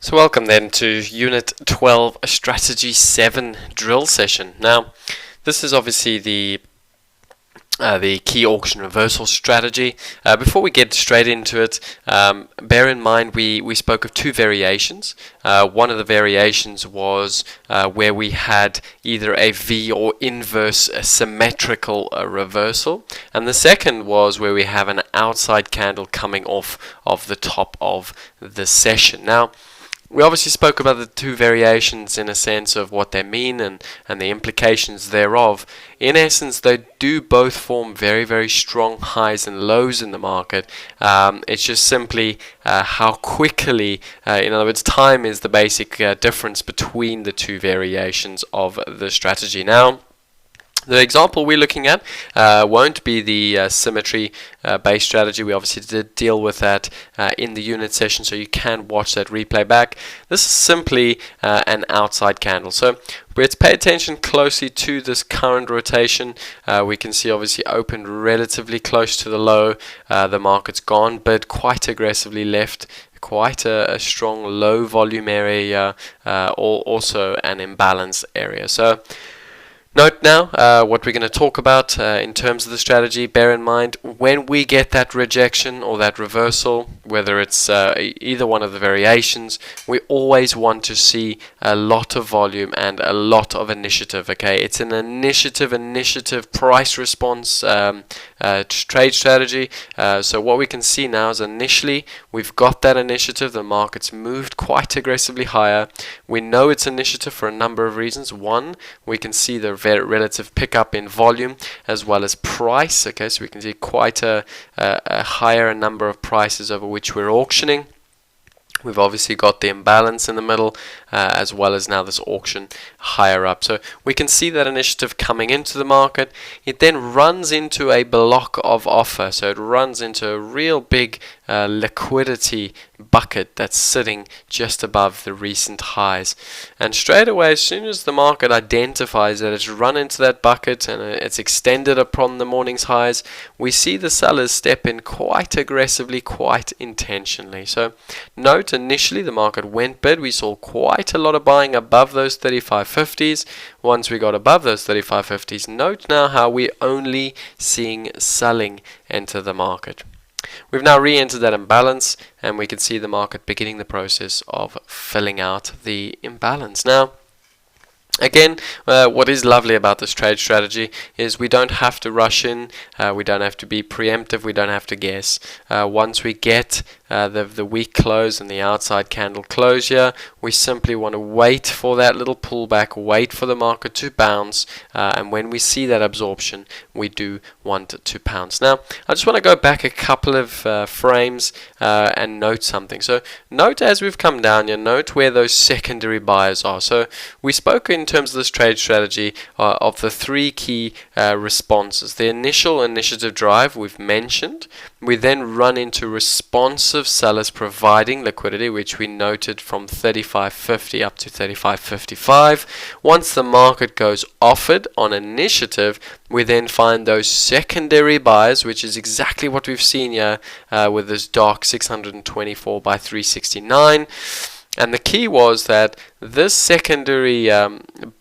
So welcome then to Unit 12 Strategy 7 drill session. Now this is obviously the key auction reversal strategy. Before we get straight into it, bear in mind we spoke of two variations. One of the variations was where we had either a V or inverse symmetrical reversal, and the second was where we have an outside candle coming off of the top of the session. Now we obviously spoke about the two variations in a sense of what they mean and the implications thereof. In essence, they do both form very, very strong highs and lows in the market. It's just simply how quickly, in other words, time is the basic difference between the two variations of the strategy. Now, the example we're looking at won't be the symmetry based strategy. We obviously did deal with that in the unit session, so you can watch that replay back. This is simply an outside candle. So let's pay attention closely to this current rotation. We can see obviously opened relatively close to the low. The market's gone bid quite aggressively left. Quite a strong low volume area, also an imbalance area. So note now what we're going to talk about in terms of the strategy. Bear in mind, when we get that rejection or that reversal, whether it's either one of the variations, we always want to see a lot of volume and a lot of initiative. Okay, it's an initiative price response trade strategy. So what we can see now is initially we've got that initiative. The market's moved quite aggressively higher. We know it's initiative for a number of reasons. One, we can see the relative pickup in volume as well as price. Okay, so we can see quite a higher number of prices over which we're auctioning. We've obviously got the imbalance in the middle, as well as now this auction higher up. So we can see that initiative coming into the market. It then runs into a block of offer. So it runs into a real big liquidity bucket that's sitting just above the recent highs. And straight away, as soon as the market identifies that it's run into that bucket and it's extended upon the morning's highs, we see the sellers step in quite aggressively, quite intentionally. So note, initially the market went bid. We saw quite a lot of buying above those 35.50s. Once we got above those 35.50s, note now how we're only seeing selling enter the market. We've now re-entered that imbalance, and we can see the market beginning the process of filling out the imbalance. Now, again, what is lovely about this trade strategy is we don't have to rush in, we don't have to be preemptive, we don't have to guess. Once we get the week close and the outside candle close here, we simply want to wait for that little pullback, wait for the market to bounce, and when we see that absorption, we do want to pounce. Now, I just want to go back a couple of frames and note something. So note as we've come down here, note where those secondary buyers are. So we spoke in terms of this trade strategy of the three key responses. The initial initiative drive we've mentioned. We then run into responsive sellers providing liquidity, which we noted from 35.50 up to 35.55. Once the market goes offered on initiative, we then find those secondary buyers, which is exactly what we've seen here with this dark 624 by 369. And the key was that this secondary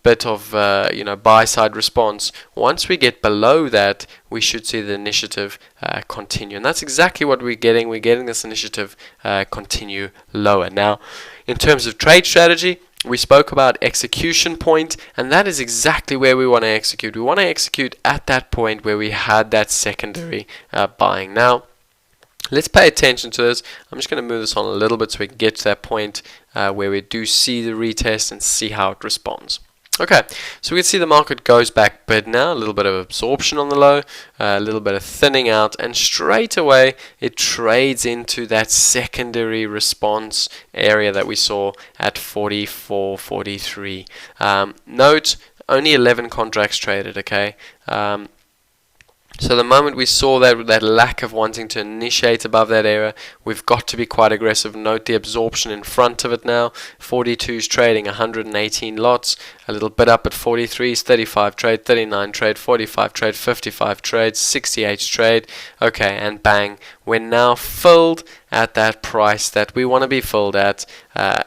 bit of buy side response, once we get below that, we should see the initiative continue. And that's exactly what we're getting. We're getting this initiative continue lower. Now, in terms of trade strategy, we spoke about execution point, and that is exactly where we want to execute. We want to execute at that point where we had that secondary buying. Now, let's pay attention to this. I'm just going to move this on a little bit so we can get to that point where we do see the retest and see how it responds. Okay, so we can see the market goes back bid now, a little bit of absorption on the low, a little bit of thinning out, and straight away it trades into that secondary response area that we saw at 44.43. Note, only 11 contracts traded, okay? So the moment we saw that lack of wanting to initiate above that area, we've got to be quite aggressive. Note the absorption in front of it now. 42 is trading 118 lots, a little bit up at 43 is 35 trade, 39 trade, 45 trade, 55 trade, 68 trade. Okay, and bang, we're now filled at that price that we want to be filled at,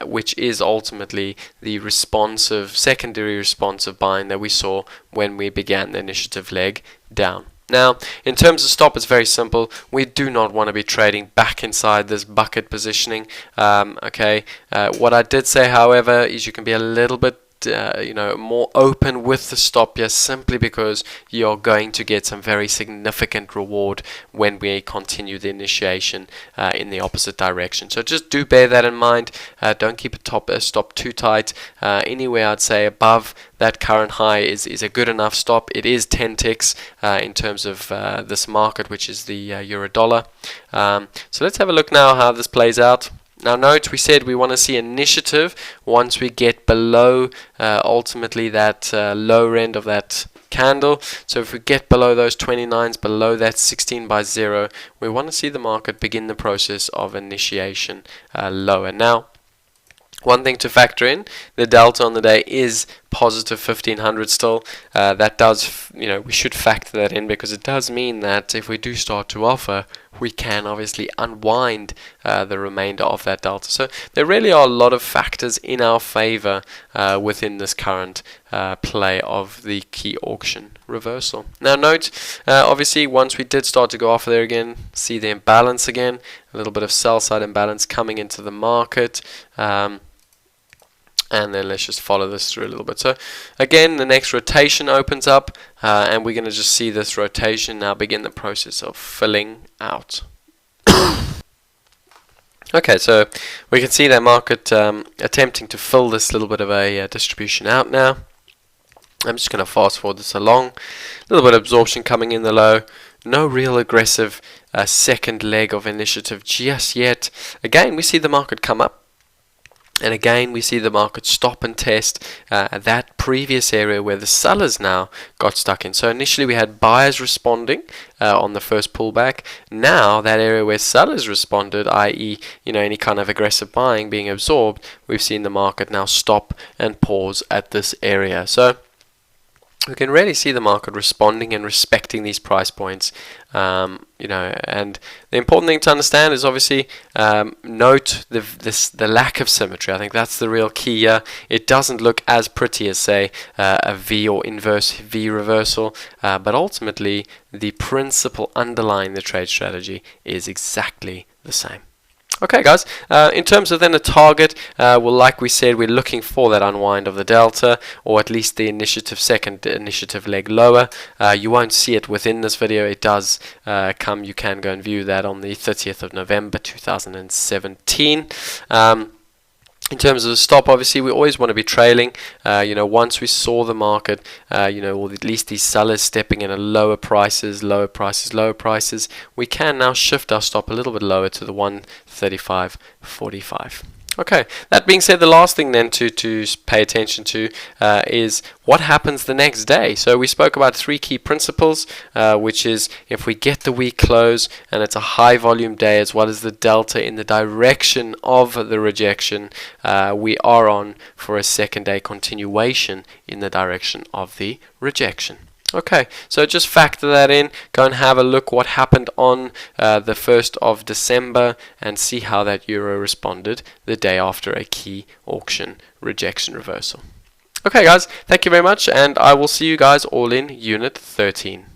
which is ultimately the secondary responsive buying that we saw when we began the initiative leg down. Now, in terms of stop, it's very simple. We do not want to be trading back inside this bucket positioning. What I did say, however, is you can be a little bit more open with the stop here, simply because you're going to get some very significant reward when we continue the initiation in the opposite direction. So just do bear that in mind. Don't keep a stop too tight. Anywhere I'd say above that current high is a good enough stop. It is 10 ticks in terms of this market, which is the euro dollar. So let's have a look now how this plays out. Now note, we said we want to see initiative once we get below ultimately that lower end of that candle. So if we get below those 29s, below that 16 by 0, we want to see the market begin the process of initiation lower. Now, one thing to factor in, the delta on the day is positive 1500 still. That does, we should factor that in, because it does mean that if we do start to offer, we can obviously unwind the remainder of that delta. So there really are a lot of factors in our favor within this current play of the key auction reversal. Now note, obviously once we did start to go off there again, see the imbalance again, a little bit of sell side imbalance coming into the market. And then let's just follow this through a little bit. So again, the next rotation opens up, and we're going to just see this rotation now begin the process of filling out. Okay, so we can see that market attempting to fill this little bit of a distribution out now. I'm just going to fast forward this along. A little bit of absorption coming in the low. No real aggressive second leg of initiative just yet. Again, we see the market come up. And again, we see the market stop and test that previous area where the sellers now got stuck in. So initially we had buyers responding on the first pullback. Now that area where sellers responded, i.e., any kind of aggressive buying being absorbed, we've seen the market now stop and pause at this area. So we can really see the market responding and respecting these price points, and the important thing to understand is obviously note the lack of symmetry. I think that's the real key here. It doesn't look as pretty as, say, a V or inverse V reversal, but ultimately the principle underlying the trade strategy is exactly the same. Okay, guys, in terms of then a target, well, like we said, we're looking for that unwind of the delta, or at least the second initiative leg lower. You won't see it within this video. It does come. You can go and view that on the 30th of November 2017. In terms of the stop, obviously, we always want to be trailing. Once we saw the market, or at least these sellers stepping in at lower prices, we can now shift our stop a little bit lower to the 135.45. Okay, that being said, the last thing then to pay attention to is what happens the next day. So we spoke about 3 key principles, which is if we get the week close and it's a high volume day, as well as the delta in the direction of the rejection, we are on for a second day continuation in the direction of the rejection. Okay, so just factor that in. Go and have a look what happened on the 1st of December and see how that euro responded the day after a key auction rejection reversal. Okay, guys, thank you very much, and I will see you guys all in Unit 13.